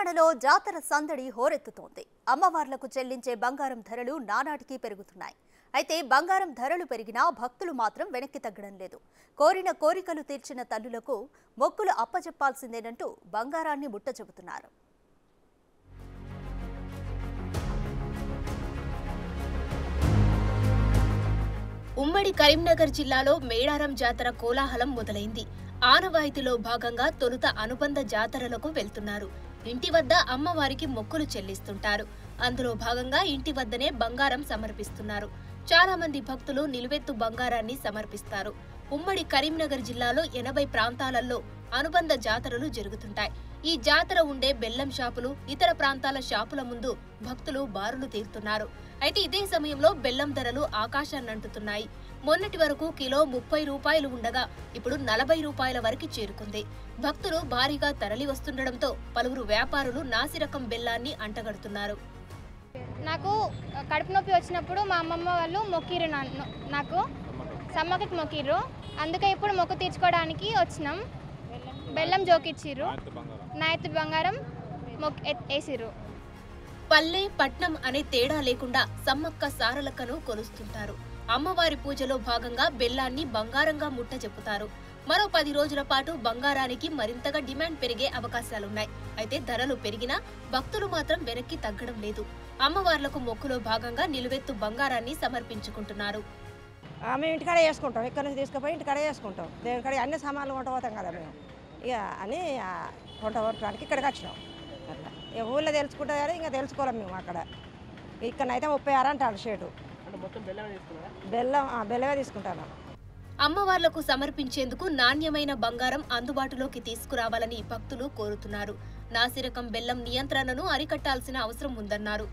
కాకినాడలో జాతర సందడి హోరెత్తుతోంది. అమ్మవార్లకు చెల్లించే బంగారం ధరలు నానాటికి పెరుగుతున్నాయి. అయితే బంగారం ధరలు పెరిగినా భక్తులు మాత్రం వెనక్కి తగ్గడం లేదు. కోరిన కోరికలు తీర్చిన తల్లులకు మొక్కులు అప్పజెప్పాల్సిందేనంటూ బంగారాన్ని ముట్టచెబుతున్నారు. ఉమ్మడి కరీంనగర్ జిల్లాలో మేడారం జాతర కోలాహలం మొదలైంది. ఆనవాయితీలో భాగంగా తొలుత అనుబంధ జాతరలకు వెళ్తున్నారు. ఇంటి వద్ద అమ్మవారికి మొక్కులు చెల్లిస్తుంటారు. అందులో భాగంగా ఇంటి వద్దనే బంగారం సమర్పిస్తున్నారు. చాలా మంది భక్తులు నిలువెత్తు బంగారాన్ని సమర్పిస్తారు. ఉమ్మడి కరీంనగర్ జిల్లాలో 80 ప్రాంతాలలో అనుబంధ జాతరలు జరుగుతుంటాయి. ఈ జాతర ఉండే బెల్లం షాపులు, ఇతర ప్రాంతాల షాపుల ముందు భక్తులు బారులు తీరుతున్నారు. అయితే ఇదే సమయంలో బెల్లం ధరలు ఆకాశాన్నంటుతున్నాయి. మొన్నటి వరకు కిలో 30 రూపాయలు ఉండగా ఇప్పుడు 40 రూపాయల వరకు చేరుకుంది. భక్తులు భారీగా తరలి వస్తుండటంతో పలువురు వ్యాపారులు నాసిరకం బెల్లాన్ని అంటగడుతున్నారు. నాకు కడుపు నొప్పి వచ్చినప్పుడు మా అమ్మమ్మ వాళ్ళు మొక్కిరు, నాకు సమ్మకి మొక్కిర్రు. అందుకే ఇప్పుడు మొక్కు తీర్చుకోవడానికి వచ్చినాం. బెల్లం జోకిచ్చిర్రు, నాయత్తు బంగారం వేసిర్రు. పల్లె పట్నం అనే తేడా లేకుండా సమ్మక్క సారలక్కను కొలుస్తుంటారు. అమ్మవారి పూజలో భాగంగా బెల్లాన్ని బంగారంగా ముట్ట చెప్పుతారు. మరో 10 రోజుల పాటు బంగారానికి మరింతగా డిమాండ్ పెరిగే అవకాశాలున్నాయి. అయితే ధరలు పెరిగినా భక్తులు మాత్రం వెనక్కి తగ్గడం లేదు. అమ్మవార్లకు మొక్కులో భాగంగా నిలువెత్తు బంగారాన్ని సమర్పించుకుంటున్నారు. మేము ఇంటికాడ వేసుకుంటాం, ఇక్కడ నుంచి తీసుకుపోయి ఇంటికాడ వేసుకుంటాం. దేవుని కాడ అన్ని సామాన్లు కొంట పోతాం కదా మేము. ఇక అని కొంట పోవడానికి ఇక్కడికి వచ్చినాం. అట్లా ఇక ఊళ్ళో తెలుసుకుంటాం కానీ ఇంకా తెలుసుకోలేం మేము. అక్కడ ఇక్కడనైతే 36 అంటాడు షేటు. బెల్లమే తీసుకుంటాను. అమ్మవార్లకు సమర్పించేందుకు నాణ్యమైన బంగారం అందుబాటులోకి తీసుకురావాలని భక్తులు కోరుతున్నారు. నాసిరకం బెల్లం నియంత్రణను అరికట్టాల్సిన అవసరం ఉందన్నారు.